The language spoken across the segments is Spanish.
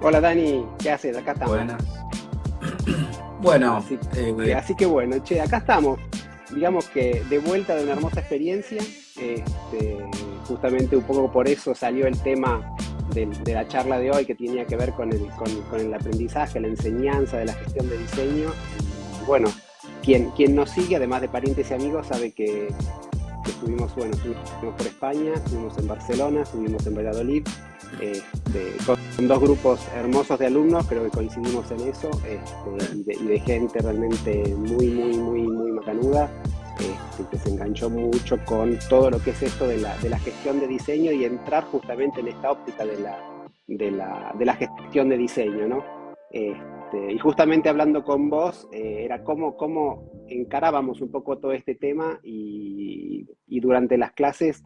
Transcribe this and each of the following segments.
Hola Dani, ¿qué haces? Acá estamos. Buenas. Bueno, Así, así que bueno, che, acá estamos. Digamos que de vuelta de una hermosa experiencia. Justamente un poco por eso salió el tema de la charla de hoy que tenía que ver con el aprendizaje, la enseñanza de la gestión de diseño. Y bueno, quien nos sigue, además de parientes y amigos, sabe que estuvimos por España, estuvimos en Barcelona, estuvimos en Valladolid, con dos grupos hermosos de alumnos, creo que coincidimos en eso, y de gente realmente muy macanuda, que se enganchó mucho con todo lo que es esto de la gestión de diseño y entrar justamente en esta óptica de la gestión de diseño, ¿no? Y justamente hablando con vos, era cómo encarábamos un poco todo este tema y durante las clases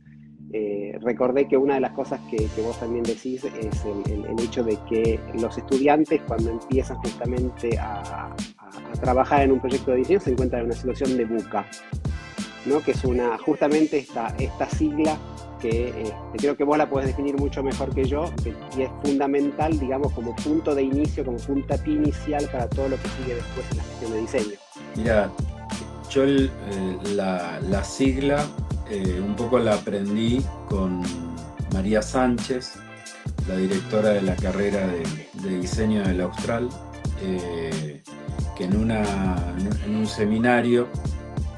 recordé que una de las cosas que vos también decís es el hecho de que los estudiantes cuando empiezan justamente a trabajar en un proyecto de diseño se encuentran en una situación de buca, ¿no? Que es justamente esta sigla que creo que vos la podés definir mucho mejor que yo, y es fundamental, digamos, como punto de inicio, como puntapié inicial para todo lo que sigue después en la gestión de diseño. mira, yo la sigla un poco la aprendí con María Sánchez, la directora de la carrera de diseño del Austral, que en un seminario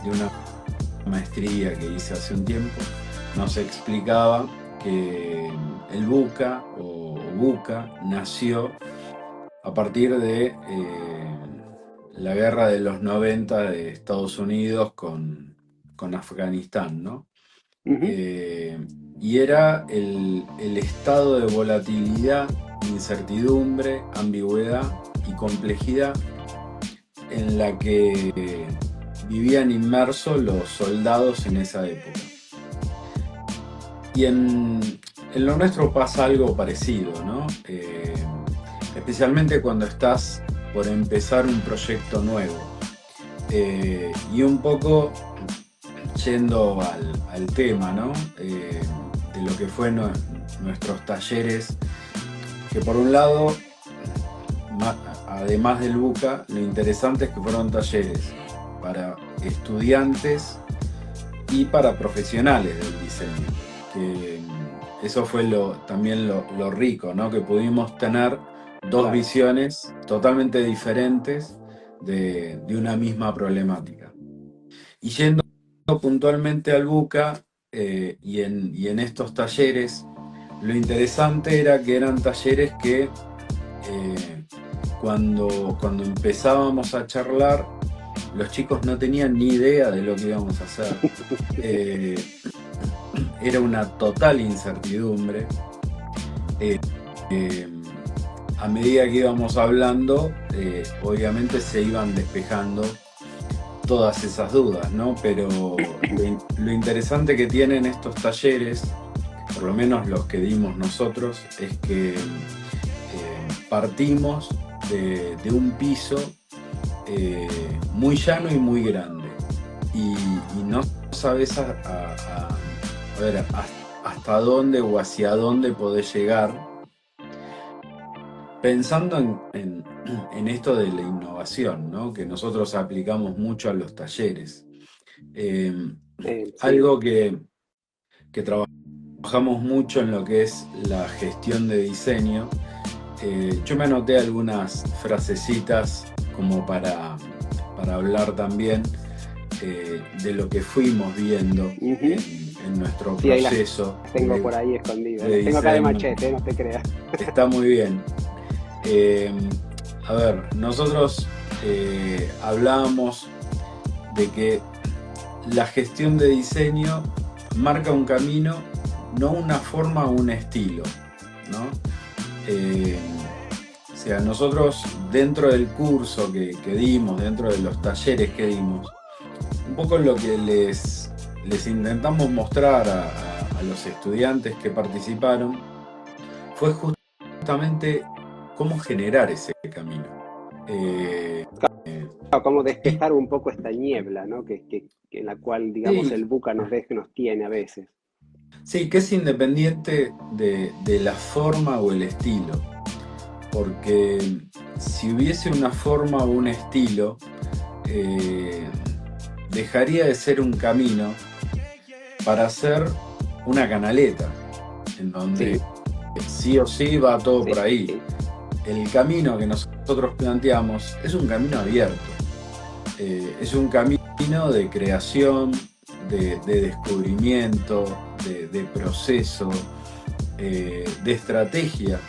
de una maestría que hice hace un tiempo, nos explicaba que el buca o buca nació a partir de la guerra de los 90 de Estados Unidos con Afganistán, ¿no? Uh -huh. Eh, y era el estado de volatilidad, incertidumbre, ambigüedad y complejidad en la que vivían inmersos los soldados en esa época. Y en lo nuestro pasa algo parecido, ¿no? Especialmente cuando estás por empezar un proyecto nuevo. Y un poco yendo al tema, ¿no? De lo que fue nuestros talleres, que por un lado, además del buca, lo interesante es que fueron talleres para estudiantes y para profesionales del diseño. Que eso fue también lo rico, ¿no? Que pudimos tener dos Claro. visiones totalmente diferentes de una misma problemática. Y yendo puntualmente al buca y en estos talleres, lo interesante era que eran talleres que cuando empezábamos a charlar, los chicos no tenían ni idea de lo que íbamos a hacer. Eh, Era una total incertidumbre. Eh, eh, a medida que íbamos hablando, obviamente se iban despejando todas esas dudas, ¿no? Pero lo interesante que tienen estos talleres, por lo menos los que dimos nosotros, es que partimos de un piso muy llano y muy grande. Y no sabes a ver, hasta dónde o hacia dónde podés llegar, pensando en esto de la innovación, ¿no? Que nosotros aplicamos mucho a los talleres. Eh, Sí. Algo que trabajamos mucho en lo que es la gestión de diseño. Yo me anoté algunas frasecitas como para hablar también de lo que fuimos viendo Uh -huh. en nuestro Sí, ahí las proceso tengo por ahí escondidas. de Las tengo acá de diseño. machete, no te creas. Está muy bien. Eh, a ver, nosotros hablábamos de que la gestión de diseño marca un camino, no una forma o un estilo, ¿no? Eh, o sea, nosotros dentro del curso que dimos, dentro de los talleres que dimos, un poco lo que les intentamos mostrar a los estudiantes que participaron fue justamente cómo generar ese camino. Eh, Como sí, despejar un poco esta niebla, ¿no? En la cual, digamos, sí, el buca nos tiene a veces. sí, que es independiente de la forma o el estilo. porque si hubiese una forma o un estilo, dejaría de ser un camino para ser una canaleta, en donde sí o sí va todo por ahí. El camino que nosotros planteamos es un camino abierto, es un camino de creación, de descubrimiento, de proceso, de estrategia,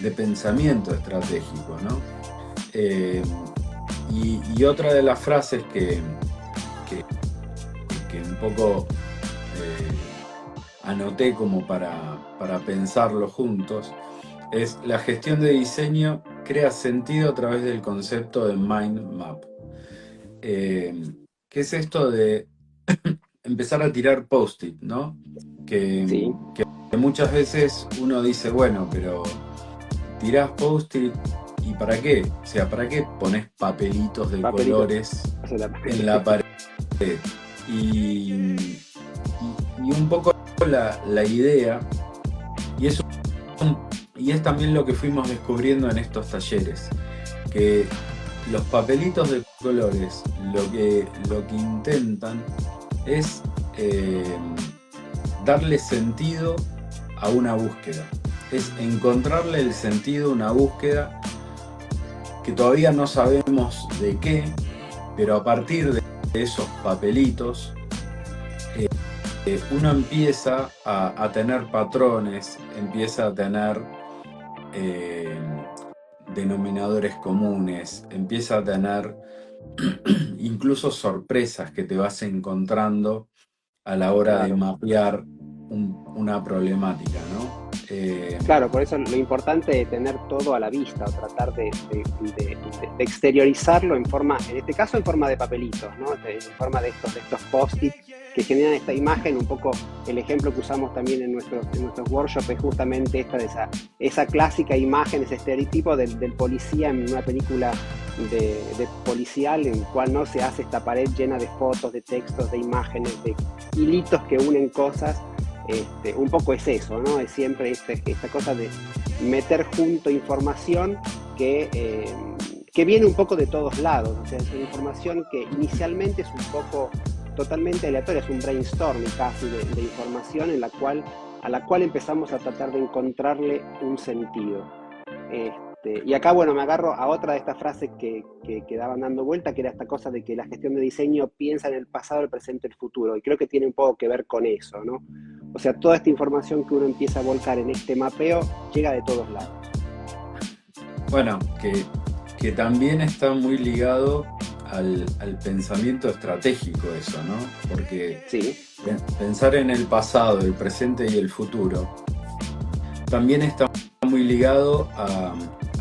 de pensamiento estratégico, ¿no? Y otra de las frases que un poco anoté como para pensarlo juntos es: la gestión de diseño crea sentido a través del concepto de mind map. ¿Qué es esto de empezar a tirar post-it, ¿no? Que muchas veces uno dice, bueno, pero tirás post-it, ¿y para qué? O sea, ¿para qué pones papelitos de colores en la pared? Y un poco la idea, y es también lo que fuimos descubriendo en estos talleres, que los papelitos de colores lo que intentan es darle sentido a una búsqueda, es encontrarle el sentido a una búsqueda que todavía no sabemos de qué, pero a partir de esos papelitos uno empieza a tener patrones, empieza a tener denominadores comunes, empieza a tener incluso sorpresas que te vas encontrando a la hora de mapear una problemática, ¿no? Claro, por eso lo importante es tener todo a la vista, o tratar de exteriorizarlo en este caso en forma de papelitos, ¿no? En forma de estos post-it que generan esta imagen. Un poco el ejemplo que usamos también en nuestros workshops es justamente esa clásica imagen, ese estereotipo del policía en una película de policial, en el cual no se hace esta pared llena de fotos, de textos, de imágenes, de hilitos que unen cosas. Un poco es eso, ¿no? Es siempre esta cosa de meter junto información que viene un poco de todos lados. O sea, es una información que inicialmente es un poco totalmente aleatoria, es un brainstorming casi de información a la cual empezamos a tratar de encontrarle un sentido. Y acá, bueno, me agarro a otra de estas frases que daban dando vuelta, que era esta cosa de que la gestión de diseño piensa en el pasado, el presente y el futuro. Y creo que tiene un poco que ver con eso, ¿no? O sea, toda esta información que uno empieza a volcar en este mapeo llega de todos lados. Bueno, que también está muy ligado al pensamiento estratégico eso, ¿no? Porque pensar en el pasado, el presente y el futuro también está muy ligado a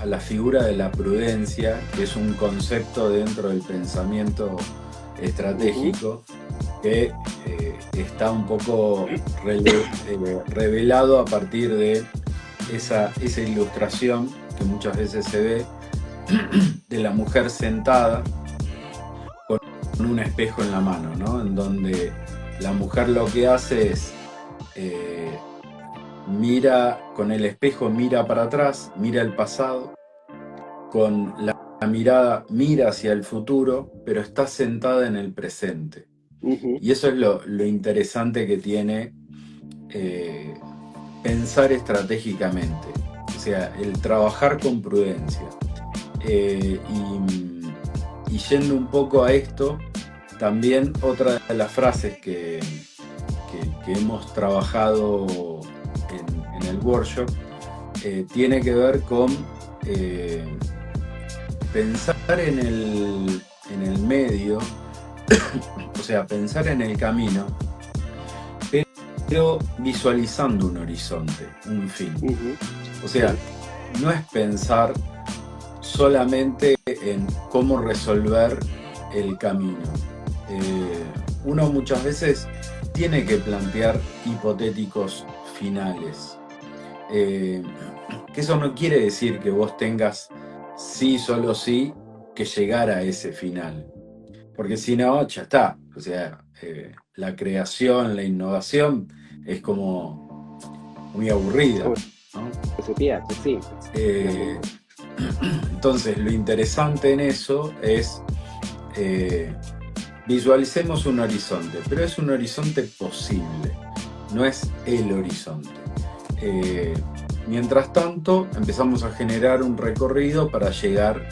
la figura de la prudencia, que es un concepto dentro del pensamiento estratégico que está un poco revelado a partir de esa ilustración que muchas veces se ve de la mujer sentada con un espejo en la mano, ¿no? En donde la mujer lo que hace es mira con el espejo, mira para atrás, mira el pasado, con la mirada mira hacia el futuro, pero está sentada en el presente. Y eso es lo interesante que tiene pensar estratégicamente, o sea, el trabajar con prudencia. Y yendo un poco a esto, también otra de las frases que hemos trabajado en el workshop tiene que ver con pensar en el medio, o sea, pensar en el camino, pero visualizando un horizonte, un fin. O sea, no es pensar solamente en cómo resolver el camino. Uno muchas veces tiene que plantear hipotéticos finales. Que eso no quiere decir que vos tengas sí, solo sí, que llegar a ese final. Porque si no, ya está. O sea, la creación, la innovación es como muy aburrida. ¿no? Se pierde, sí. Eh, entonces, lo interesante en eso es visualicemos un horizonte, pero es un horizonte posible, no es el horizonte. Mientras tanto, empezamos a generar un recorrido para llegar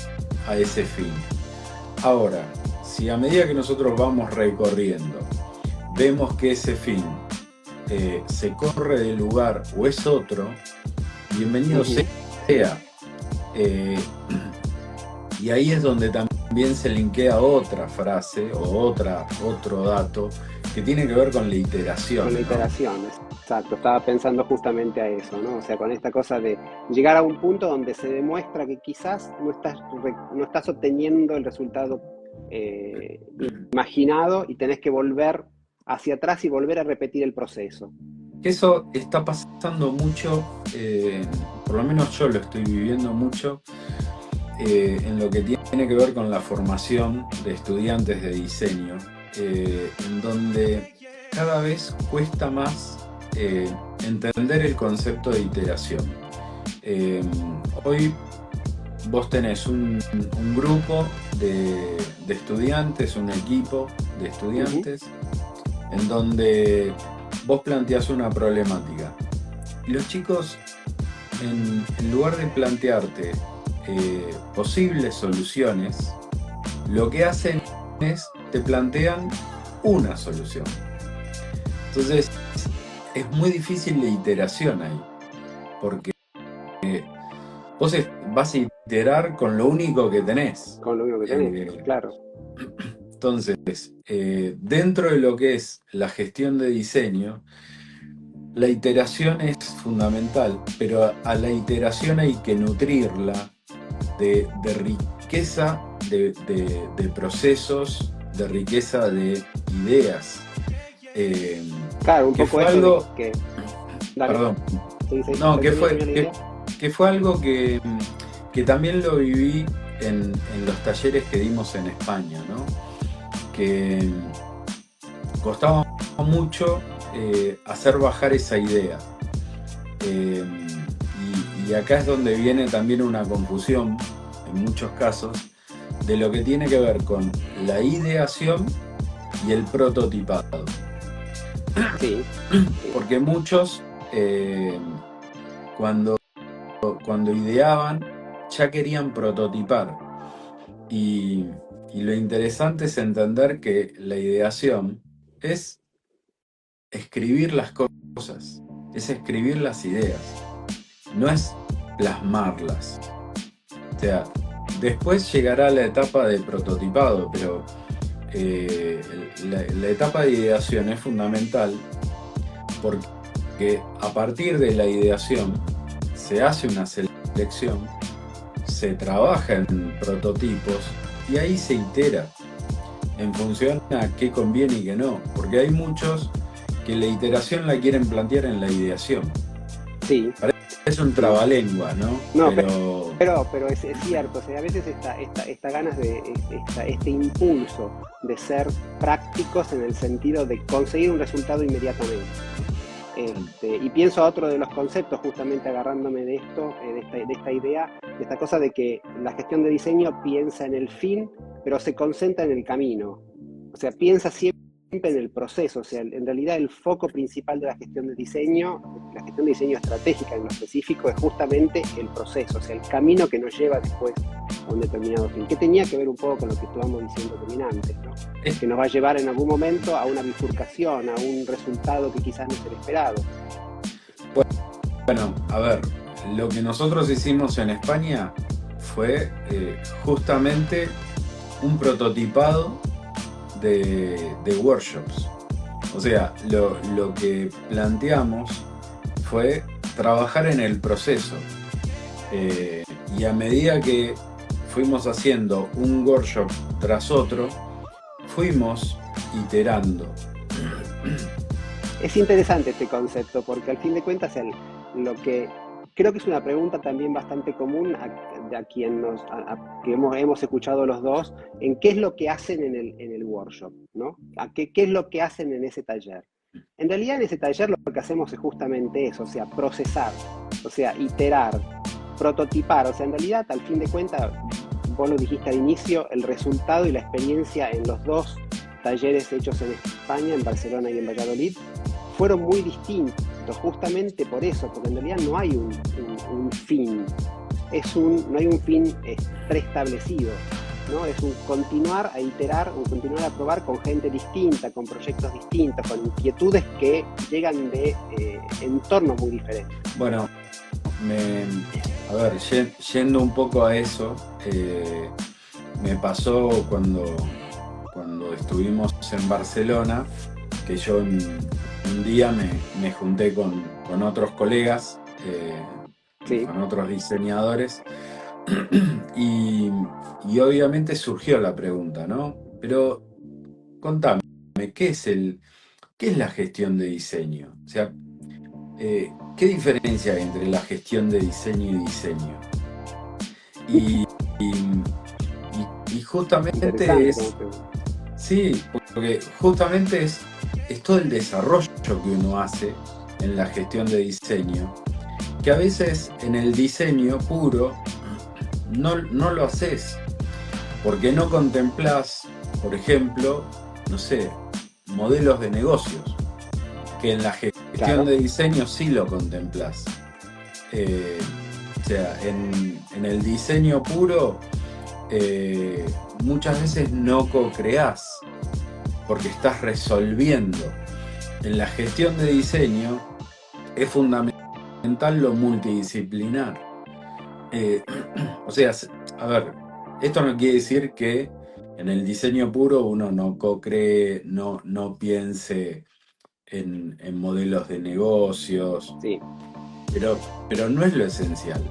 a ese fin. Ahora, si a medida que nosotros vamos recorriendo, vemos que ese fin se corre del lugar o es otro, bienvenido sea. Y ahí es donde también se linkea otra frase o otro dato que tiene que ver con la iteración. Con la iteración, ¿no? Exacto. Estaba pensando justamente a eso, ¿no? O sea, con esta cosa de llegar a un punto donde se demuestra que quizás no estás obteniendo el resultado imaginado y tenés que volver hacia atrás y volver a repetir el proceso. Eso está pasando mucho, por lo menos yo lo estoy viviendo mucho, en lo que tiene que ver con la formación de estudiantes de diseño, en donde cada vez cuesta más entender el concepto de iteración. Hoy vos tenés un grupo de estudiantes, un equipo de estudiantes, en donde vos planteás una problemática. Y los chicos, en lugar de plantearte posibles soluciones, lo que hacen es te plantean una solución. Entonces, es muy difícil la iteración ahí, porque vos vas a iterar con lo único que tenés. Con lo único que tenés, claro. Entonces, dentro de lo que es la gestión de diseño, la iteración es fundamental, pero a la iteración hay que nutrirla de riqueza de procesos, de riqueza de ideas. Claro, un poco eso algo, que... Perdón. Sí, no, que fue algo que también lo viví en los talleres que dimos en España, ¿no? Que costaba mucho hacer bajar esa idea. Y acá es donde viene también una confusión, en muchos casos, de lo que tiene que ver con la ideación y el prototipado. Sí. Porque muchos, cuando ideaban, ya querían prototipar. Y lo interesante es entender que la ideación es escribir las cosas, es escribir las ideas, no es plasmarlas. O sea, después llegará la etapa de prototipado, pero la etapa de ideación es fundamental porque a partir de la ideación se hace una selección, se trabaja en prototipos y ahí se itera en función a qué conviene y qué no, porque hay muchos que la iteración la quieren plantear en la ideación. Sí. Es un trabalengua, ¿no? No, pero es cierto, o sea, a veces esta ganas de este impulso de ser prácticos en el sentido de conseguir un resultado inmediatamente. Y pienso a otro de los conceptos, justamente agarrándome de esto, de esta idea, de esta cosa de que la gestión de diseño piensa en el fin, pero se concentra en el camino. O sea, piensa siempre en el proceso. O sea, en realidad el foco principal de la gestión de diseño estratégica en lo específico, es justamente el proceso, o sea, el camino que nos lleva después a un determinado fin. Que tenía que ver un poco con lo que estábamos diciendo antes, ¿no? Que nos va a llevar en algún momento a una bifurcación, a un resultado que quizás no es el esperado. Bueno, a ver, lo que nosotros hicimos en España fue justamente un prototipado de workshops. O sea, lo que planteamos fue trabajar en el proceso. Y a medida que fuimos haciendo un workshop tras otro, fuimos iterando. Es interesante este concepto porque al fin de cuentas lo que creo que es una pregunta también bastante común a quien que hemos escuchado los dos, en qué es lo que hacen en el workshop, ¿no? ¿Qué es lo que hacen en ese taller? En realidad en ese taller lo que hacemos es justamente eso, o sea, procesar, o sea, iterar, prototipar, o sea, en realidad al fin de cuentas, vos lo dijiste al inicio, el resultado y la experiencia en los dos talleres hechos en España, en Barcelona y en Valladolid, fueron muy distintos, justamente por eso, porque en realidad no hay un fin, no hay un fin preestablecido, ¿no? Es un continuar a iterar, un continuar a probar con gente distinta, con proyectos distintos, con inquietudes que llegan de entornos muy diferentes. Bueno, a ver, yendo un poco a eso, me pasó cuando estuvimos en Barcelona, que yo un día me junté con otros colegas, Sí. con otros diseñadores, y obviamente surgió la pregunta, ¿no? Pero contame, ¿qué es la gestión de diseño? O sea, ¿qué diferencia hay entre la gestión de diseño y diseño? Y, y justamente es, sí, porque justamente es todo el desarrollo que uno hace en la gestión de diseño, que a veces en el diseño puro no lo haces, porque no contemplás, por ejemplo, no sé, modelos de negocios, que en la gestión de diseño sí lo contemplás. O sea, en el diseño puro muchas veces no co-creás, porque estás resolviendo. En la gestión de diseño es fundamental lo multidisciplinar. O sea, a ver, esto no quiere decir que en el diseño puro uno no co-cree, no piense en modelos de negocios, Sí. pero no es lo esencial.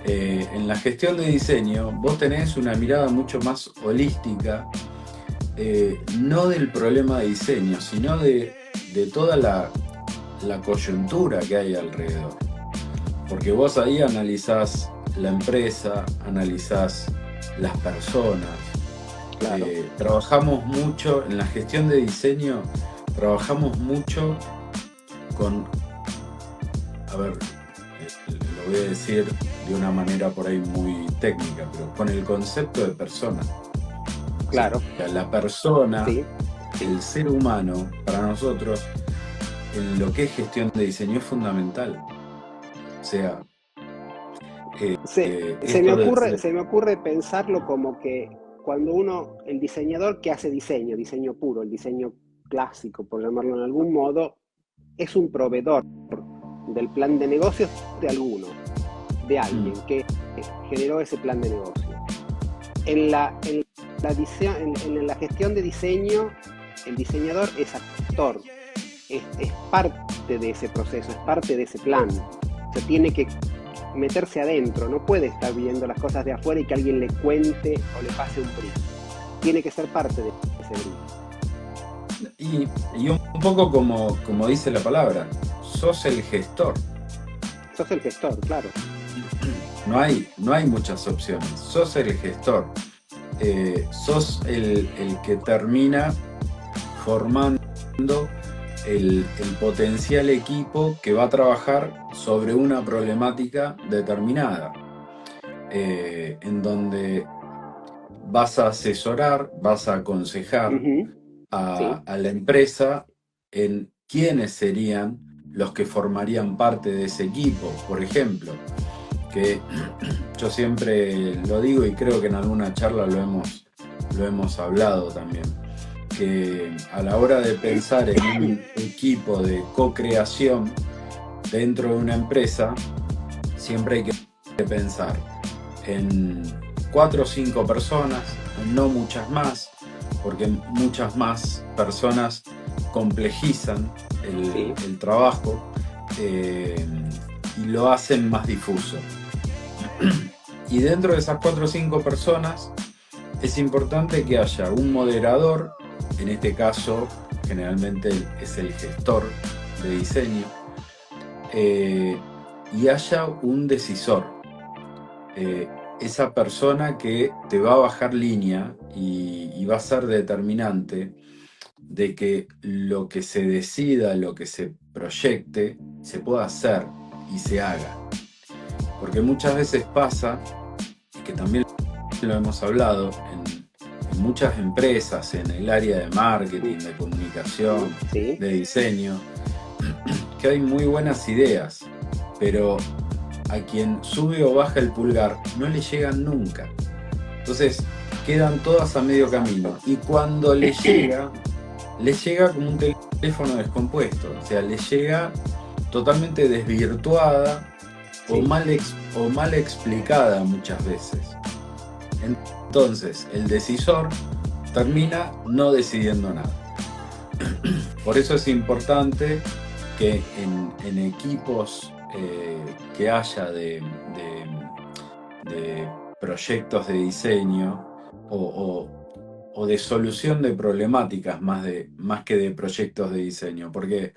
En la gestión de diseño vos tenés una mirada mucho más holística, no del problema de diseño, sino de toda la coyuntura que hay alrededor. Porque vos ahí analizás la empresa, analizás las personas. Claro. Trabajamos mucho, en la gestión de diseño, trabajamos mucho con, a ver, lo voy a decir de una manera por ahí muy técnica, pero con el concepto de persona. Claro. O sea, la persona, sí. el ser humano, para nosotros, en lo que es gestión de diseño es fundamental. O sea, se me ocurre pensarlo como que cuando el diseñador que hace diseño puro, el diseño clásico, por llamarlo en algún modo, es un proveedor del plan de negocios de alguien que generó ese plan de negocio. En la gestión de diseño, el diseñador es actor, es parte de ese proceso, es parte de ese plan. O sea, tiene que meterse adentro, no puede estar viendo las cosas de afuera y que alguien le cuente o le pase un brief. Tiene que ser parte de ese brief. Y un poco como dice la palabra, sos el gestor. Sos el gestor, claro. No hay muchas opciones, sos el gestor. Sos el que termina formando el potencial equipo que va a trabajar sobre una problemática determinada, en donde vas a asesorar, vas a aconsejar a la empresa en quiénes serían los que formarían parte de ese equipo. Por ejemplo, que yo siempre lo digo y creo que en alguna charla lo hemos hablado también, que a la hora de pensar en un equipo de co-creación dentro de una empresa, siempre hay que pensar en 4 o 5 personas, no muchas más, porque muchas más personas complejizan el trabajo y lo hacen más difuso. Y dentro de esas 4 o 5 personas es importante que haya un moderador, en este caso generalmente es el gestor de diseño, y haya un decisor, esa persona que te va a bajar línea y va a ser determinante de que lo que se decida, lo que se proyecte, se pueda hacer y se haga. Porque muchas veces pasa, y que también lo hemos hablado, en muchas empresas, en el área de marketing, de comunicación, Sí. de diseño, que hay muy buenas ideas, pero a quien sube o baja el pulgar no le llegan nunca. Entonces quedan todas a medio camino. Y cuando le llega como un teléfono descompuesto. O sea, le llega totalmente desvirtuada, Sí. o mal explicada muchas veces. Entonces, el decisor termina no decidiendo nada. Por eso es importante que en equipos que haya de proyectos de diseño o de solución de problemáticas más que de proyectos de diseño. Porque,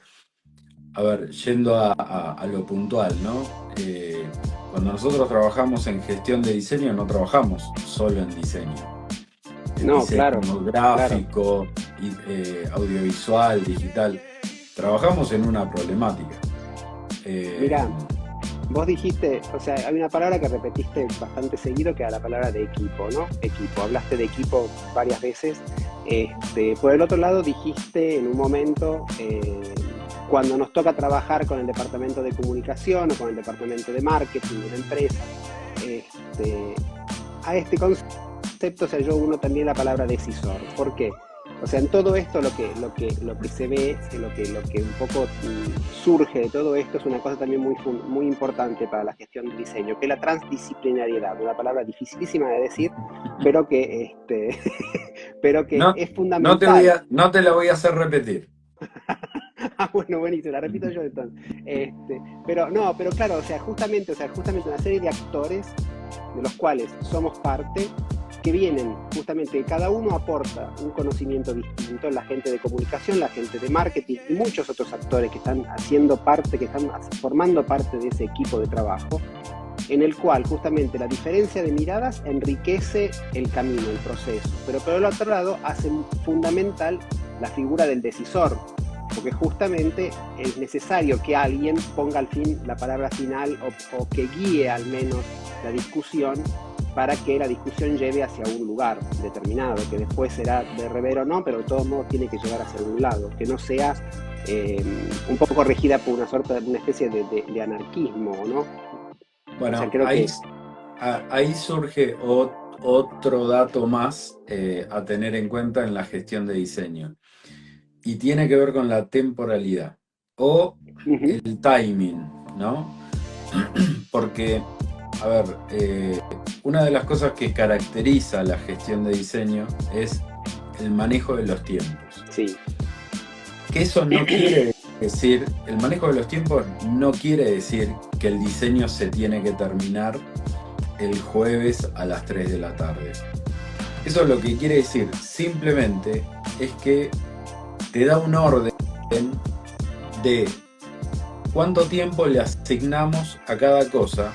a ver, yendo a lo puntual, ¿no? Cuando nosotros trabajamos en gestión de diseño, no trabajamos solo en diseño. En No, diseño claro, gráfico, audiovisual, digital. Trabajamos en una problemática. Mira, vos dijiste, o sea, hay una palabra que repetiste bastante seguido, que era la palabra de equipo, ¿no? Equipo, hablaste de equipo varias veces. Por el otro lado, dijiste en un momento, cuando nos toca trabajar con el departamento de comunicación o con el departamento de marketing de una empresa, a este concepto se halló uno también la palabra decisor. ¿Por qué? O sea, en todo esto lo que se ve, lo que un poco surge de todo esto es una cosa también muy importante para la gestión de diseño, que es la transdisciplinariedad, una palabra dificilísima de decir, pero que, pero que No, es fundamental. no te la voy a hacer repetir. Ah, bueno, buenísimo, la repito yo entonces. Pero no, pero claro, o sea, justamente una serie de actores de los cuales somos parte, que vienen justamente, cada uno aporta un conocimiento distinto, la gente de comunicación, la gente de marketing y muchos otros actores que están haciendo parte, que están formando parte de ese equipo de trabajo, en el cual justamente la diferencia de miradas enriquece el camino, el proceso, pero por el otro lado hace fundamental la figura del decisor, porque justamente es necesario que alguien ponga al fin la palabra final o que guíe al menos la discusión para que la discusión lleve hacia un lugar determinado, que después será de revés o no, pero de todos modos tiene que llegar hacia un lado, que no sea un poco regida por una especie de anarquismo, ¿no? Bueno, o sea, creo ahí, que ahí surge otro dato más a tener en cuenta en la gestión de diseño. Y tiene que ver con la temporalidad o el timing, ¿no? Porque, a ver, una de las cosas que caracteriza la gestión de diseño es el manejo de los tiempos. sí. Que eso no quiere decir, el manejo de los tiempos no quiere decir que el diseño se tiene que terminar el jueves a las 3 de la tarde. Eso lo que quiere decir simplemente es que te da un orden de cuánto tiempo le asignamos a cada cosa,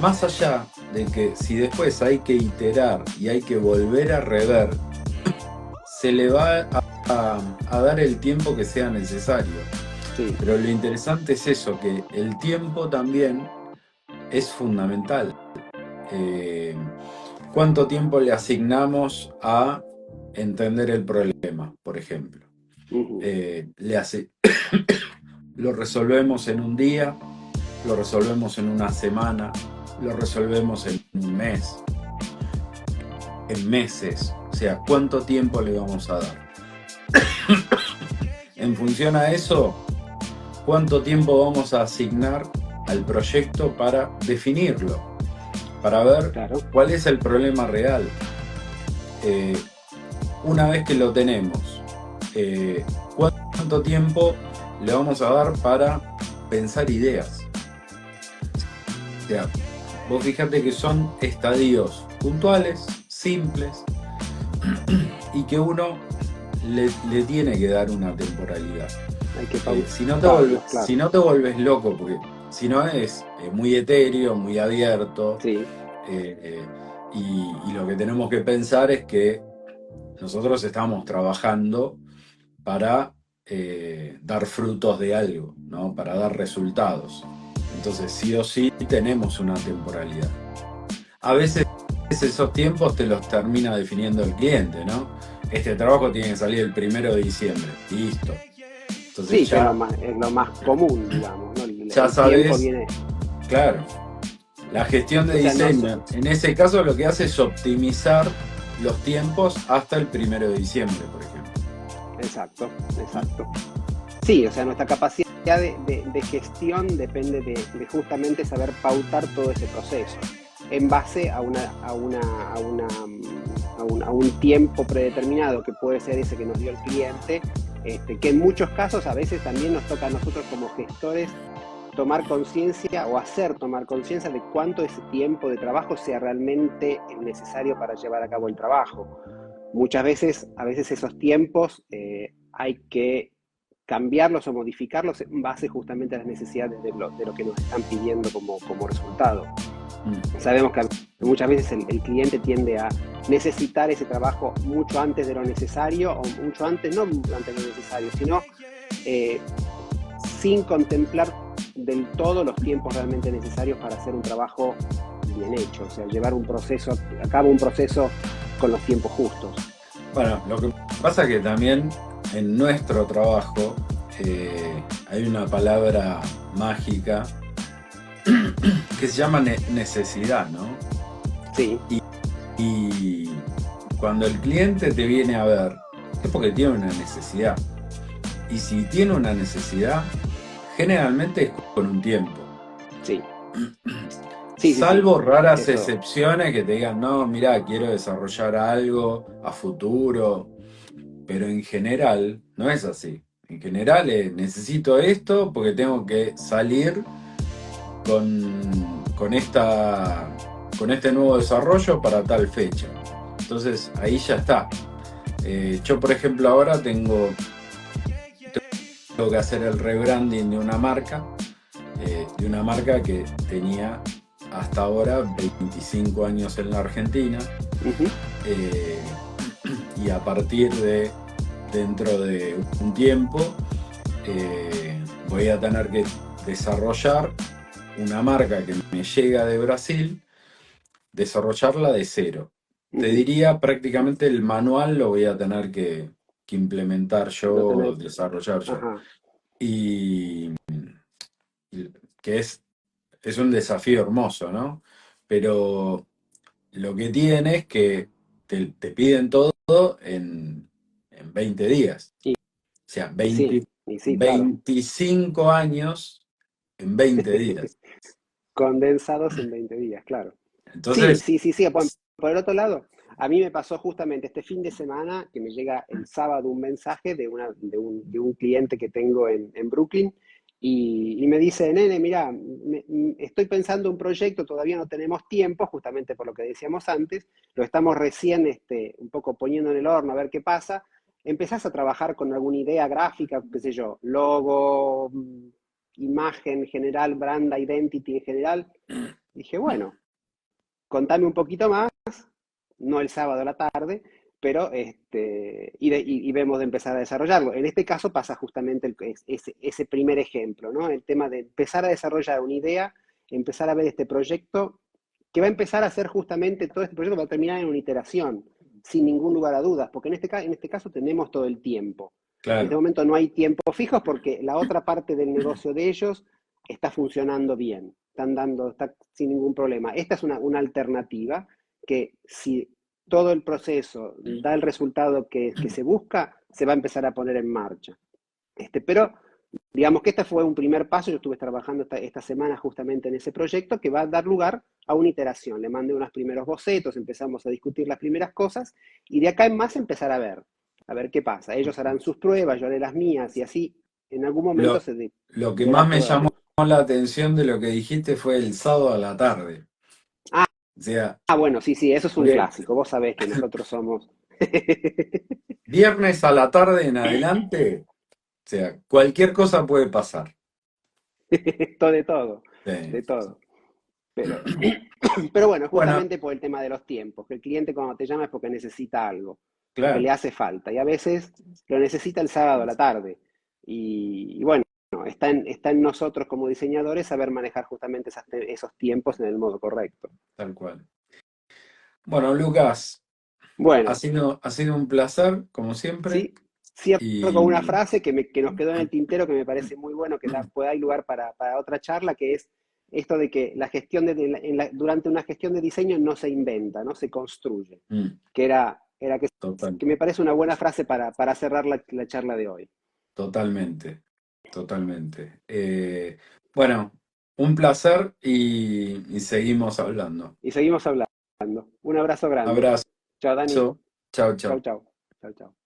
más allá de que si después hay que iterar y hay que volver a rever, se le va a dar el tiempo que sea necesario. Sí. Pero lo interesante es eso, que el tiempo también es fundamental. ¿Cuánto tiempo le asignamos a entender el problema, por ejemplo? Lo resolvemos en un día, lo resolvemos en una semana, lo resolvemos en un mes, en meses. O sea, ¿cuánto tiempo le vamos a dar? En función a eso, ¿cuánto tiempo vamos a asignar al proyecto para definirlo? Para ver cuál es el problema real. Una vez que lo tenemos, ¿cuánto tiempo le vamos a dar para pensar ideas? O sea, vos fíjate que son estadios puntuales, simples, y que uno le tiene que dar una temporalidad. Hay que si no te volves loco, porque si no es muy etéreo, muy abierto, sí. Y lo que tenemos que pensar es que nosotros estamos trabajando para dar frutos de algo, ¿no? Para dar resultados. Entonces, sí o sí tenemos una temporalidad. A veces esos tiempos te los termina definiendo el cliente, ¿no? Este trabajo tiene que salir el 1 de diciembre, listo. Sí, Entonces que ya, es lo más común, digamos, ¿no? ya El tiempo sabes, viene, claro, la gestión de o sea, no, diseño, en ese caso lo que hace es optimizar los tiempos hasta el 1 de diciembre, por ejemplo. exacto, exacto. Sí, o sea, nuestra capacidad de gestión depende de justamente saber pautar todo ese proceso en base a un tiempo predeterminado que puede ser ese que nos dio el cliente, que en muchos casos a veces también nos toca a nosotros como gestores tomar conciencia o hacer tomar conciencia de cuánto ese tiempo de trabajo sea realmente necesario para llevar a cabo el trabajo. Muchas veces, a veces esos tiempos hay que cambiarlos o modificarlos en base justamente a las necesidades de lo que nos están pidiendo como resultado. Sabemos que muchas veces el cliente tiende a necesitar ese trabajo mucho antes de lo necesario, o mucho antes, no antes de lo necesario, sino eh, sin contemplar del todo los tiempos realmente necesarios para hacer un trabajo bien hecho, o sea, llevar a cabo un proceso con los tiempos justos. Bueno, lo que pasa es que también en nuestro trabajo hay una palabra mágica que se llama necesidad, ¿no? Sí, Y cuando el cliente te viene a ver, es porque tiene una necesidad. Y si tiene una necesidad, generalmente es con un tiempo. sí, sí, sí, sí. Salvo raras Eso, excepciones que te digan, no, mira, quiero desarrollar algo a futuro, pero en general no es así. En general necesito esto porque tengo que salir con este nuevo desarrollo para tal fecha. Entonces ahí ya está. Yo, por ejemplo, ahora tengo que hacer el rebranding de una marca que tenía hasta ahora 25 años en la Argentina, uh-huh, eh, y a partir de dentro de un tiempo voy a tener que desarrollar una marca que me llega de Brasil, desarrollarla de cero. Te uh-huh. diría prácticamente el manual lo voy a tener que implementar Lo yo, tenés, desarrollar yo. ajá, Y que es un desafío hermoso, ¿no? Pero lo que tiene es que te piden todo en 20 días. y, O sea, y sí, claro. 25 años en 20 días. Condensados en 20 días, claro. Sí, Entonces, sí, sí, sí. Por el otro lado, a mí me pasó justamente este fin de semana que me llega el sábado un mensaje de un cliente que tengo en Brooklyn y me dice, nene, mira, estoy pensando un proyecto, todavía no tenemos tiempo, justamente por lo que decíamos antes, lo estamos recién un poco poniendo en el horno a ver qué pasa. ¿Empezás a trabajar con alguna idea gráfica, qué sé yo, logo, imagen general, brand identity en general? Dije, bueno, contame un poquito más, no el sábado a la tarde, pero y vemos de empezar a desarrollarlo. En este caso pasa justamente ese primer ejemplo, ¿no? El tema de empezar a desarrollar una idea, empezar a ver este proyecto, que va a empezar a ser justamente, todo este proyecto va a terminar en una iteración, sin ningún lugar a dudas, porque en este caso tenemos todo el tiempo. En este claro, momento no hay tiempos fijos porque la otra parte del negocio de ellos está funcionando bien, está sin ningún problema. Esta es una alternativa que si todo el proceso da el resultado que se busca, se va a empezar a poner en marcha. Pero digamos que este fue un primer paso, yo estuve trabajando esta semana justamente en ese proyecto que va a dar lugar a una iteración. Le mandé unos primeros bocetos, empezamos a discutir las primeras cosas y de acá en más empezar a ver qué pasa. Ellos harán sus pruebas, yo haré las mías y así en algún momento lo, se lo que más verá me toda la llamó luz. la atención de lo que dijiste fue el sábado a la tarde. Ah, O sea, bueno, sí, sí, eso es un porque clásico. Vos sabés que nosotros somos... viernes a la tarde en adelante, o sea, cualquier cosa puede pasar. todo de todo, Sí. de todo. Pero, pero bueno, Bueno, justamente por el tema de los tiempos, que el cliente cuando te llama es porque necesita algo. que le claro, hace falta. Y a veces lo necesita el sábado a la tarde. Y bueno, está en nosotros como diseñadores saber manejar justamente esos tiempos en el modo correcto. tal cual. Bueno, Lucas, Bueno, ha sido un placer, como siempre, sí, cierro con una y frase que nos quedó en el tintero que me parece muy bueno, que puede dar lugar para otra charla, que es esto de que la gestión durante una gestión de diseño no se inventa, no se construye, mm, total, que me parece una buena frase para cerrar la charla de hoy. totalmente, totalmente. Bueno, un placer y seguimos hablando. Y seguimos hablando. Un abrazo grande. Abrazo, Chao, Dani. chao, Chao, chao. chao. Chao, chao.